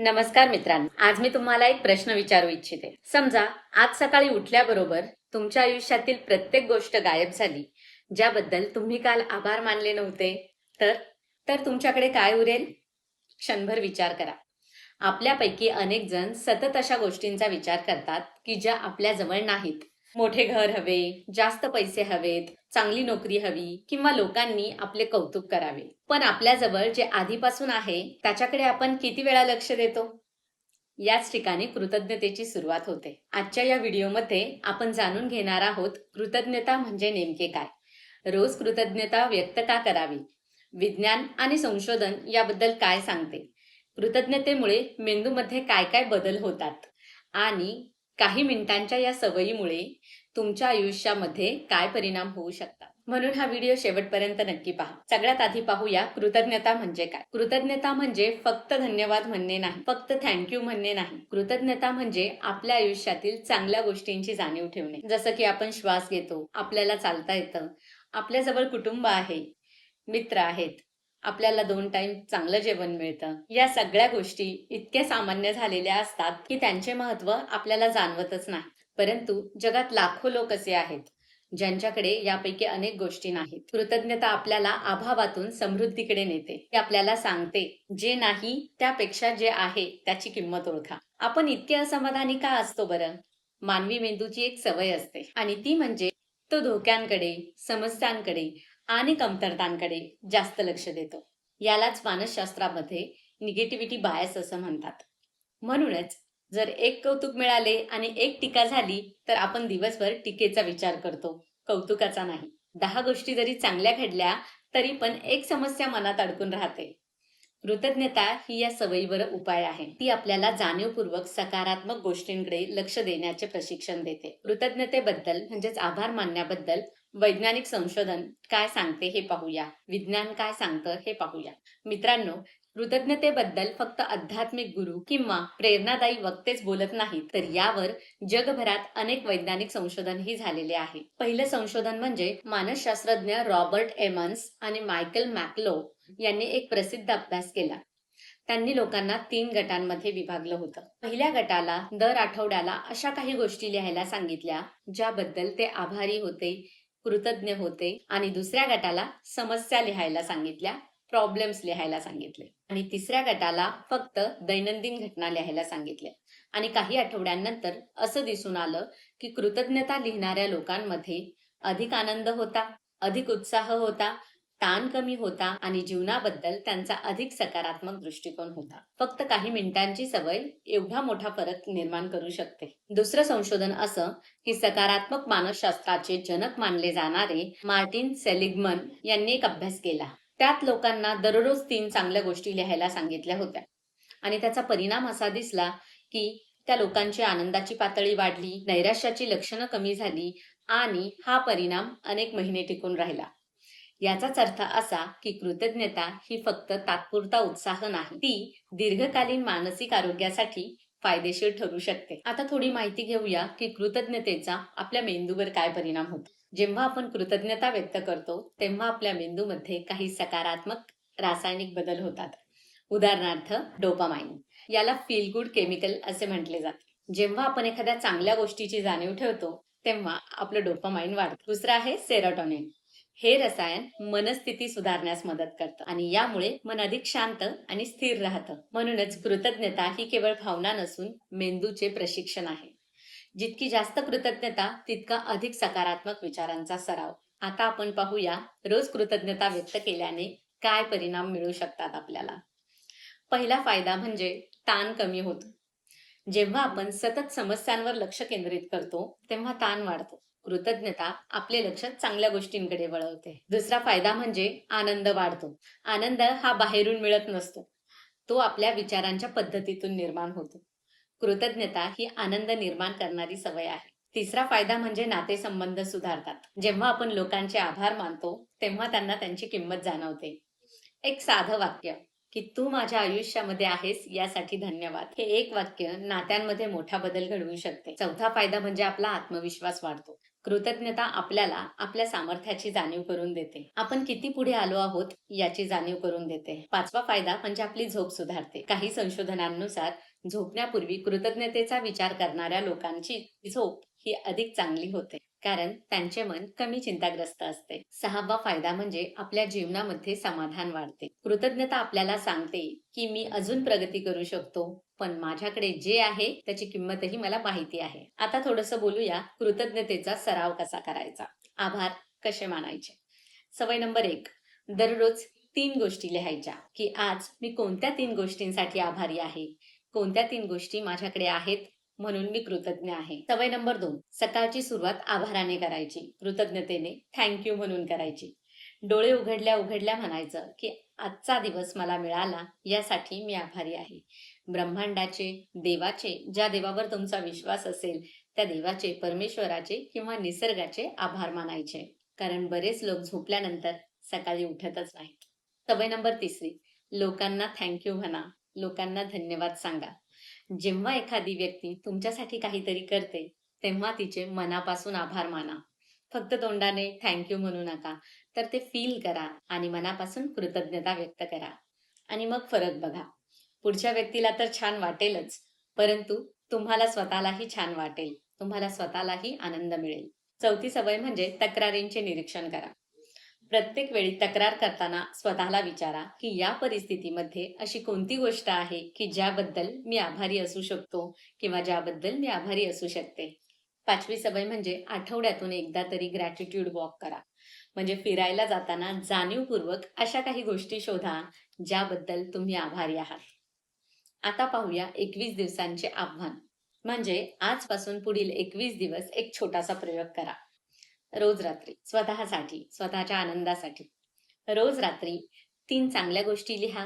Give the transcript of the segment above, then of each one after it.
नमस्कार मित्रांनो, आज मी तुम्हाला एक प्रश्न विचारू इच्छिते. समजा आज सकाळी उठल्याबरोबर तुमच्या आयुष्यातील प्रत्येक गोष्ट गायब झाली, ज्याबद्दल तुम्ही काल आभार मानले नव्हते, तर तर तुमच्याकडे काय उरेल? क्षणभर विचार करा. आपल्यापैकी अनेक जण सतत अशा गोष्टींचा विचार करतात की ज्या आपल्या जवळ नाहीत. मोठे घर हवे, जास्त पैसे हवेत, चांगली नोकरी हवी किंवा लोकांनी आपले कौतुक करावे. पण आपल्याजवळ जे आधीपासून आहे त्याच्याकडे आपण किती वेळा लक्ष देतो? याच ठिकाणी कृतज्ञतेची सुरुवात होते. आजच्या या व्हिडिओमध्ये आपण जाणून घेणार आहोत कृतज्ञता म्हणजे नेमके काय, रोज कृतज्ञता व्यक्त का करावी, विज्ञान आणि संशोधन याबद्दल काय सांगते, कृतज्ञतेमुळे मेंदूमध्ये काय काय बदल होतात आणि काही मिनिटांच्या या सवयीमुळे तुमच्या आयुष्यामध्ये काय परिणाम होऊ शकतात. म्हणून हा व्हिडिओ शेवटपर्यंत नक्की पहा. सगळ्यात आधी पाहूया कृतज्ञता म्हणजे काय. कृतज्ञता म्हणजे फक्त धन्यवाद म्हणणे नाही, फक्त थँक्यू म्हणणे नाही. कृतज्ञता म्हणजे आपल्या आयुष्यातील चांगल्या गोष्टींची जाणीव ठेवणे. जसं की आपण श्वास घेतो, आपल्याला चालता येतं, आपल्याजवळ कुटुंब आहे, मित्र आहेत, आपल्याला 2 टाइम चांगलं जेवण मिळतं. या सगळ्या गोष्टी इतक्या सामान्य झालेल्या असतात की त्यांचे महत्त्व आपल्याला जाणवतच नाही. परंतु जगात लाखो लोक असे आहेत ज्यांच्याकडे यापैकी अनेक गोष्टी नाहीत. कृतज्ञता आपल्याला अभावातून समृद्धीकडे नेते. ती आपल्याला सांगते जे नाही त्यापेक्षा जे आहे त्याची किंमत ओळखा. आपण इतके असमाधानी का असतो बरं? मानवी मेंदूची एक सवय असते आणि ती म्हणजे तो धोक्यांकडे, समस्यांकडे आणि कमतरतांकडे जास्त लक्ष देतो. यालाच मानसशास्त्रामध्ये निगेटिव्हिटी बायस असं म्हणतात. म्हणूनच जर एक कौतुक मिळाले आणि एक टीका झाली तर आपण दिवसभर टीकेचा विचार करतो, कौतुकाचा नाही. 10 गोष्टी जरी चांगल्या घडल्या तरी पण एक समस्या मनात अडकून राहते. कृतज्ञता ही या सवयीवर उपाय आहे. ती आपल्याला जाणीवपूर्वक सकारात्मक गोष्टींकडे लक्ष देण्याचे प्रशिक्षण देते. कृतज्ञतेबद्दल म्हणजेच आभार मानण्याबद्दल वैज्ञानिक संशोधन काय सांगते हे पाहूया, विज्ञान काय सांगतं हे पाहूया. मित्रांनो, कृतज्ञतेबद्दल फक्त आध्यात्मिक गुरु किंवा प्रेरणादायी वक्तेच बोलत नाहीत, तर यावर जगभरात अनेक वैज्ञानिक संशोधनही झालेले आहे. पहिलं संशोधन म्हणजे मानसशास्त्रज्ञ रॉबर्ट एमन्स आणि मायकल मॅकलो यांनी एक प्रसिद्ध अभ्यास केला. त्यांनी लोकांना 3 गटांमध्ये विभागलं होतं. पहिल्या गटाला दर आठवड्याला अशा काही गोष्टी लिहायला सांगितल्या ज्याबद्दल ते आभारी होते, कृतज्ञ होते, आणि दुसऱ्या गटाला समस्या लिहायला सांगितल्या, प्रॉब्लेम्स लिहायला सांगितले, आणि तिसऱ्या गटाला फक्त दैनंदिन घटना लिहायला सांगितल्या. आणि काही आठवड्यांनंतर असं दिसून आलं की कृतज्ञता लिहिणाऱ्या लोकांमध्ये अधिक आनंद होता, अधिक उत्साह होता, ताण कमी होता आणि जीवनाबद्दल त्यांचा अधिक सकारात्मक दृष्टिकोन होता. फक्त काही मिनिटांची सवय एवढा मोठा फरक निर्माण करू शकते. दुसरं संशोधन असं की सकारात्मक मानसशास्त्राचे जनक मानले जाणारे मार्टिन सेलिग्मन यांनी एक अभ्यास केला. त्यात लोकांना दररोज 3 चांगल्या गोष्टी लिहायला सांगितल्या होत्या आणि त्याचा परिणाम असा दिसला की त्या लोकांची आनंदाची पातळी वाढली, नैराश्याची लक्षणं कमी झाली आणि हा परिणाम अनेक महिने टिकून राहिला. याचाच अर्थ असा की कृतज्ञता ही फक्त तात्पुरता उत्साह नाही, ती दीर्घकालीन मानसिक आरोग्यासाठी फायदेशीर ठरू शकते. आता थोडी माहिती घेऊया की कृतज्ञतेचा आपल्या मेंदूवर काय परिणाम होतो. जेव्हा आपण कृतज्ञता व्यक्त करतो तेव्हा आपल्या मेंदूमध्ये काही सकारात्मक रासायनिक बदल होतात. उदाहरणार्थ डोपामाइन, याला फील गुड केमिकल असे म्हटले जाते. जेव्हा आपण एखाद्या चांगल्या गोष्टीची जाणीव ठेवतो तेव्हा आपलं डोपामाइन वाढतं. दुसरं आहे सेरोटोनिन. हे रसायन मनस्थिती सुधारण्यास मदत करतं आणि यामुळे मन अधिक शांत आणि स्थिर राहतं. म्हणूनच कृतज्ञता ही केवळ भावना नसून मेंदूचे प्रशिक्षण आहे. जितकी जास्त कृतज्ञता तितका अधिक सकारात्मक विचारांचा सराव. आता आपण पाहूया रोज कृतज्ञता व्यक्त केल्याने काय परिणाम मिळू शकतात आपल्याला. पहिला फायदा म्हणजे ताण कमी होतो. जेव्हा आपण सतत समस्यांवर लक्ष केंद्रित करतो तेव्हा ताण वाढतो. कृतज्ञता आपले लक्ष चांगल्या गोष्टींकडे वळवते. दुसरा फायदा म्हणजे आनंद वाढतो. आनंद हा बाहेरून मिळत नसतो, तो आपल्या विचारांच्या पद्धतीतून निर्माण होतो. कृतज्ञता ही आनंद निर्माण करणारी सवय आहे. तिसरा फायदा म्हणजे नातेसंबंध सुधारतात. जेव्हा आपण लोकांचे आभार मानतो तेव्हा त्यांना त्यांची किंमत जाणवते. एक साधं वाक्य की तू माझ्या आयुष्यामध्ये आहेस यासाठी धन्यवाद, हे एक वाक्य नात्यांमध्ये मोठा बदल घडवू शकते. चौथा फायदा म्हणजे आपला आत्मविश्वास वाढतो. कृतज्ञता आपल्याला आपल्या सामर्थ्याची जाणीव करून देते. आपण किती पुढे आलो आहोत याची जाणीव करून देते. 5वा फायदा म्हणजे आपली झोप सुधारते. काही संशोधनांनुसार झोपण्यापूर्वी कृतज्ञतेचा विचार करणाऱ्या लोकांची झोप ही अधिक चांगली होते. कारण त्यांचे मन कमी चिंताग्रस्त असते. 6वा फायदा म्हणजे आपल्या जीवनामध्ये समाधान वाढते. कृतज्ञता आपल्याला सांगते की मी अजून प्रगती करू शकतो, पण माझ्याकडे जे आहे त्याची किंमतही मला माहिती आहे. आता थोडंसं बोलूया कृतज्ञतेचा सराव कसा करायचा. आभार कसे मानायचे. सवय नंबर 1, दररोज 3 गोष्टी लिहायच्या, की आज मी कोणत्या 3 गोष्टींसाठी आभारी आहे, कोणत्या 3 गोष्टी माझ्याकडे आहेत म्हणून मी कृतज्ञ आहे. सवय नंबर 2, सकाळची सुरुवात आभाराने करायची, कृतज्ञतेने थँक यू म्हणून करायची. डोळे उघडल्या उघडल्या म्हणायचं की आजचा दिवस मला मिळाला यासाठी मी आभारी आहे. ब्रह्मांडाचे, देवाचे, ज्या देवावर तुमचा विश्वास असेल त्या देवाचे, परमेश्वराचे किंवा निसर्गाचे आभार मानायचे. कारण बरेच लोक झोपल्यानंतर सकाळी उठतच नाहीत. सवय नंबर 3, लोकांना थँक म्हणा, लोकांना धन्यवाद सांगा. जेव्हा एखादी व्यक्ती तुमच्यासाठी काहीतरी करते तेव्हा तिचे मनापासून आभार माना. फक्त तोंडाने थँक म्हणू नका, तर ते फील करा आणि मनापासून कृतज्ञता व्यक्त करा आणि मग फरक बघा. पुढच्या व्यक्तीला तर छान वाटेलच, परंतु तुम्हाला स्वतःलाही छान वाटेल, तुम्हाला स्वतःलाही आनंद मिळेल. 4थी सवय म्हणजे तक्रारींचे निरीक्षण करा. प्रत्येक वेळी तक्रार करताना स्वतःला विचारा की या परिस्थितीमध्ये अशी कोणती गोष्ट आहे की ज्याबद्दल मी आभारी असू शकतो किंवा ज्याबद्दल मी आभारी असू शकते. 5वी सवय म्हणजे आठवड्यातून एकदा तरी ग्रॅटिट्यूड वॉक करा. म्हणजे फिरायला जाताना जाणीवपूर्वक अशा काही गोष्टी शोधा ज्याबद्दल तुम्ही आभारी आहात. आता पाहूया 21 दिवसांचे आव्हान. म्हणजे आजपासून पुढील 21 दिवस एक छोटासा प्रयोग करा. रोज रात्री स्वतःसाठी, स्वतःच्या आनंदासाठी रोज रात्री 3 चांगल्या गोष्टी लिहा.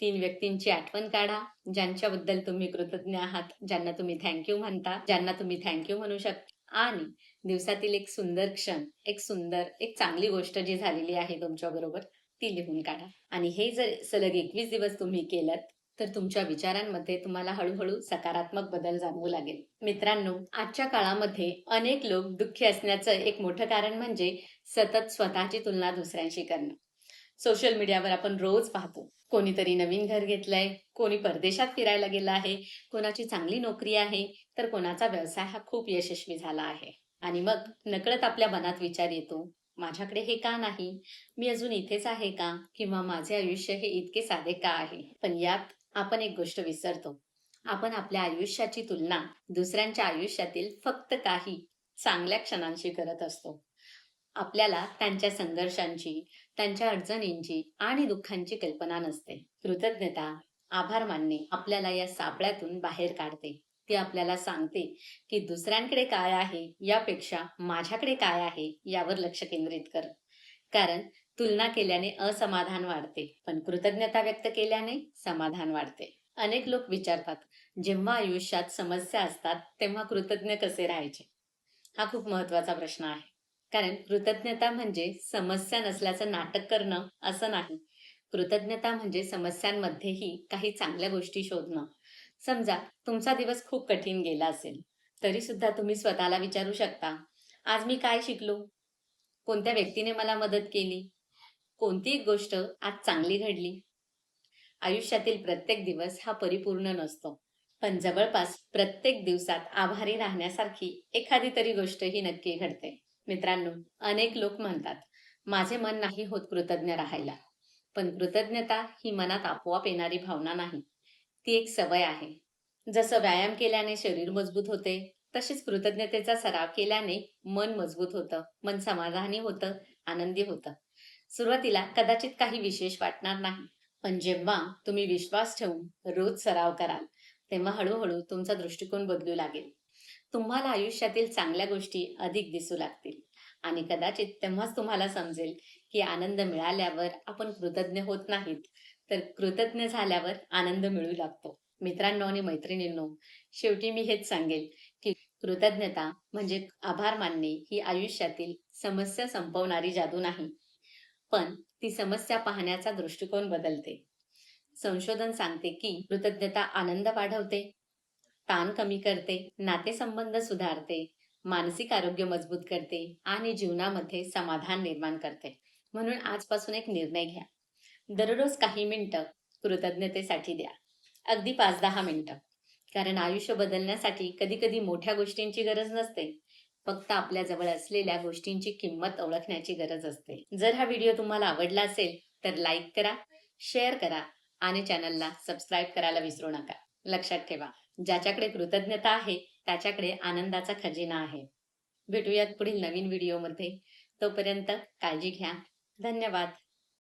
3 व्यक्तींची आठवण काढा ज्यांच्याबद्दल तुम्ही कृतज्ञ आहात, ज्यांना तुम्ही थँक म्हणता, ज्यांना तुम्ही थँक म्हणू शकता. आणि दिवसातील एक सुंदर क्षण, एक चांगली गोष्ट जी झालेली आहे तुमच्या बरोबर ती लिहून काढा. आणि हे जर सलग 21 दिवस तुम्ही केलं तर तुमच्या विचारांमध्ये तुम्हाला हळूहळू सकारात्मक बदल जाणवू लागेल. मित्रांनो, आजच्या काळामध्ये अनेक लोक दुःखी असण्याचं एक मोठं कारण म्हणजे सतत स्वतःची तुलना दुसऱ्यांशी करणं. सोशल मीडियावर आपण रोज पाहतो, कोणीतरी नवीन घर घेतलंय, कोणी परदेशात फिरायला गेला आहे, कोणाची चांगली नोकरी आहे, तर कोणाचा व्यवसाय हा खूप यशस्वी झाला आहे. आणि मग नकळत आपल्या मनात विचार येतो, माझ्याकडे हे का नाही, मी अजून इथेच आहे का, किंवा माझे आयुष्य हे इतके साधे का आहे. पण यात आपण एक गोष्ट विसरतो. आपण आपल्या आयुष्याची तुलना दुसऱ्यांच्या आयुष्यातील फक्त काही चांगल्या क्षणांशी करत असतो. आपल्याला त्यांच्या संघर्षांची, त्यांच्या अडचणींची आणि दुःखांची कल्पना नसते. कृतज्ञता, आभार मानणे आपल्याला या सापळ्यातून बाहेर काढते. ती आपल्याला सांगते की दुसऱ्यांकडे काय आहे यापेक्षा माझ्याकडे काय आहे यावर लक्ष केंद्रित कर. कारण तुलना केल्याने असमाधान वाढते, पण कृतज्ञता व्यक्त केल्याने समाधान वाढते. अनेक लोक विचारतात, जेव्हा आयुष्यात समस्या असतात तेव्हा कृतज्ञ कसे राहायचे. हा खूप महत्वाचा प्रश्न आहे. कारण कृतज्ञता म्हणजे समस्या नसल्याचं नाटक करणं असं नाही. कृतज्ञता म्हणजे समस्यांमध्येही काही चांगल्या गोष्टी शोधणं. समजा तुमचा दिवस खूप कठीण गेला असेल, तरी सुद्धा तुम्ही स्वतःला विचारू शकता, आज मी काय शिकलो, कोणत्या व्यक्तीने मला मदत केली, कोणती एक गोष्ट आज चांगली घडली. आयुष्यातील प्रत्येक दिवस हा परिपूर्ण नसतो, पण जवळपास प्रत्येक दिवसात आभारी राहण्यासारखी एखादी तरी गोष्ट ही नक्की घडते. मित्रांनो, अनेक लोक म्हणतात, माझे मन नाही होत कृतज्ञ राहायला. पण कृतज्ञता ही मनात आपोआप येणारी भावना नाही, ती एक सवय आहे. जसं व्यायाम केल्याने शरीर मजबूत होते, तसेच कृतज्ञतेचा सराव केल्याने मन मजबूत होतं, मन समाधानी होतं, आनंदी होतं. सुरुवातीला कदाचित काही विशेष वाटणार नाही, पण जेव्हा तुम्ही विश्वास ठेवून रोज सराव कराल, तेव्हा हळूहळू तुमचा दृष्टिकोन बदलू लागेल. तुम्हाला आयुष्यातील चांगल्या गोष्टी अधिक दिसू लागतील आणि कदाचित तेव्हाच तुम्हाला समजेल की आनंद मिळाल्यावर आपण कृतज्ञ होत नाहीत, तर कृतज्ञ झाल्यावर आनंद मिळू लागतो. मित्रांनो आणि मैत्रिणींनो, शेवटी मी हेच सांगेल की कृतज्ञता म्हणजे आभार मानणे ही आयुष्यातील समस्या संपवणारी जादू नाही, पण ती समस्या पाहण्याचा दृष्टिकोन बदलते. संशोधन सांगते की कृतज्ञता आनंद वाढवते, ताण कमी करते, नातेसंबंध सुधारते, मानसिक आरोग्य मजबूत करते आणि जीवनामध्ये समाधान निर्माण करते. म्हणून आजपासून एक निर्णय घ्या. दररोज काही मिनिटं कृतज्ञतेसाठी द्या. अगदी 5-10 मिनिटं. कारण आयुष्य बदलण्यासाठी कधी-कधी मोठ्या गोष्टींची गरज नसते. फक्त आपल्या जवळ असलेल्या गोष्टींची किंमत ओळखण्याची गरज असते. जर हा व्हिडिओ तुम्हाला आवडला असेल तर लाईक करा, शेअर करा आणि चॅनलला सबस्क्राईब करायला विसरू नका. लक्षात ठेवा, ज्याच्याकडे कृतज्ञता आहे त्याच्याकडे आनंदाचा खजिना आहे. भेटूयात पुढील नवीन व्हिडिओमध्ये. तोपर्यंत काळजी घ्या. धन्यवाद.